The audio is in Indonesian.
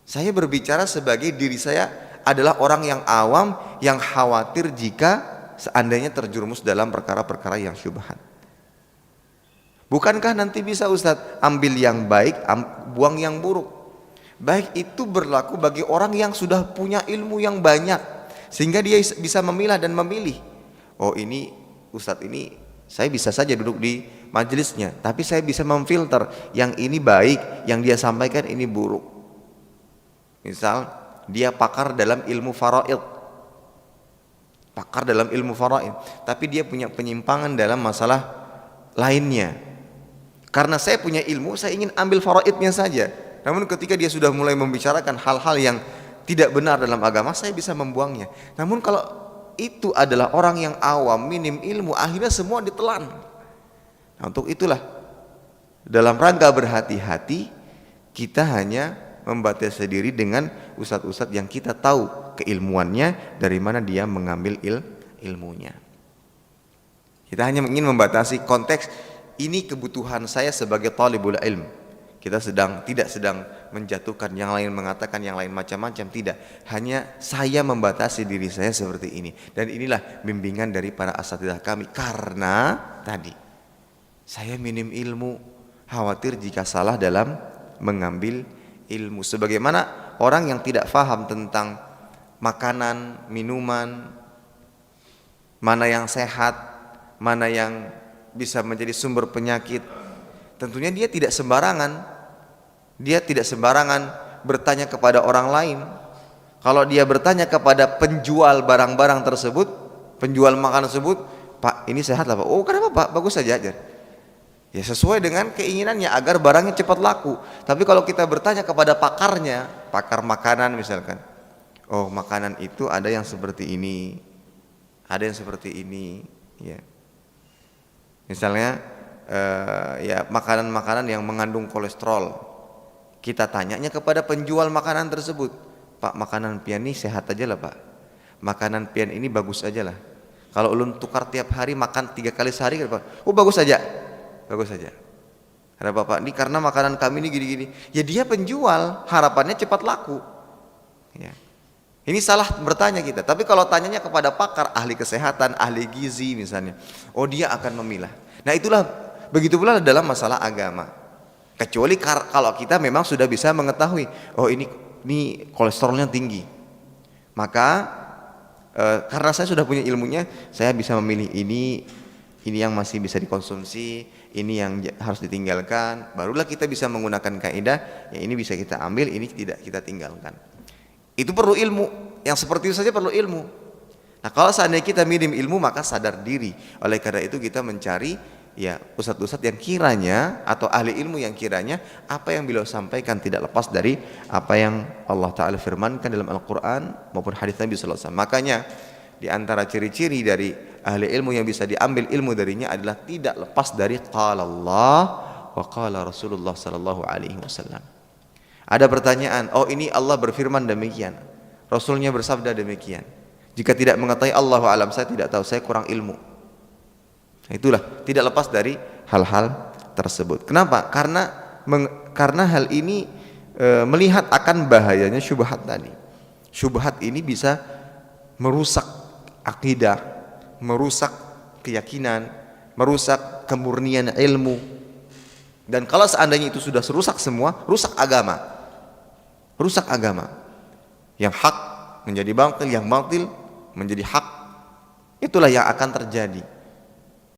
Saya berbicara sebagai diri saya adalah orang yang awam yang khawatir jika seandainya terjerumus dalam perkara-perkara yang syubhat. Bukankah nanti bisa Ustadz ambil yang baik, buang yang buruk? Baik itu berlaku bagi orang yang sudah punya ilmu yang banyak, sehingga dia bisa memilah dan memilih. Oh ini Ustadz ini saya bisa saja duduk di majelisnya, tapi saya bisa memfilter yang ini baik, yang dia sampaikan ini buruk. Misal dia pakar dalam ilmu faraid, tapi dia punya penyimpangan dalam masalah lainnya. Karena saya punya ilmu, saya ingin ambil faraidnya saja. Namun ketika dia sudah mulai membicarakan hal-hal yang tidak benar dalam agama, saya bisa membuangnya. Namun kalau itu adalah orang yang awam, minim ilmu, akhirnya semua ditelan. Nah, untuk itulah dalam rangka berhati-hati, kita hanya membatasi diri dengan ustadz-ustadz yang kita tahu keilmuannya, dari mana dia mengambil ilmunya. Kita hanya ingin membatasi konteks, ini kebutuhan saya sebagai talibul ilm. Kita tidak sedang menjatuhkan yang lain, mengatakan yang lain macam-macam, tidak. Hanya saya membatasi diri saya seperti ini. Dan inilah bimbingan dari para asatidzah kami. Karena tadi saya minim ilmu, khawatir jika salah dalam mengambil ilmu. Sebagaimana orang yang tidak faham tentang makanan, minuman, mana yang sehat, mana yang bisa menjadi sumber penyakit, tentunya dia tidak sembarangan bertanya kepada orang lain. Kalau dia bertanya kepada penjual barang-barang tersebut, penjual makanan tersebut, Pak ini sehat lah Pak? Oh kenapa Pak? Bagus saja. Ya sesuai dengan keinginannya agar barangnya cepat laku. Tapi kalau kita bertanya kepada pakarnya, pakar makanan misalkan, oh makanan itu ada yang seperti ini, ada yang seperti ini, ya. Misalnya ya makanan-makanan yang mengandung kolesterol, kita tanyanya kepada penjual makanan tersebut, Pak makanan pian ini sehat aja lah Pak, makanan pian ini bagus aja lah, kalau ulun tukar tiap hari makan 3 kali sehari Pak, oh bagus saja. Ada Pak ini karena makanan kami ini gini-gini. Ya dia penjual, harapannya cepat laku, ya. Ini salah bertanya kita. Tapi kalau tanyanya kepada pakar, ahli kesehatan, ahli gizi misalnya, oh dia akan memilah. Nah itulah, begitu pula dalam masalah agama. Kecuali kalau kita memang sudah bisa mengetahui, oh ini kolesterolnya tinggi, maka karena saya sudah punya ilmunya, saya bisa memilih ini yang masih bisa dikonsumsi, ini yang harus ditinggalkan. Barulah kita bisa menggunakan kaidah, ya ini bisa kita ambil, ini tidak kita tinggalkan. Itu perlu ilmu, yang seperti itu saja perlu ilmu. Nah kalau seandainya kita minim ilmu, maka sadar diri. Oleh karena itu kita mencari ya ustadz-ustadz yang kiranya, atau ahli ilmu yang kiranya apa yang beliau sampaikan tidak lepas dari apa yang Allah Ta'ala firmankan dalam Al-Quran maupun hadits Nabi Sallallahu Alaihi Wasallam. Makanya di antara ciri-ciri dari ahli ilmu yang bisa diambil ilmu darinya adalah tidak lepas dari qala Allah wa qala Rasulullah Sallallahu Alaihi Wasallam. Ada pertanyaan, oh ini Allah berfirman demikian, Rasulnya bersabda demikian. Jika tidak mengetahui Allahu a'lam, saya tidak tahu, saya kurang ilmu. Nah, itulah tidak lepas dari hal-hal tersebut. Kenapa? Karena hal ini melihat akan bahayanya syubhat tadi. Syubhat ini bisa merusak akidah, merusak keyakinan, merusak kemurnian ilmu. Dan kalau seandainya itu sudah rusak semua, rusak agama. Rusak agama. Yang hak menjadi batil, yang batil menjadi hak. Itulah yang akan terjadi.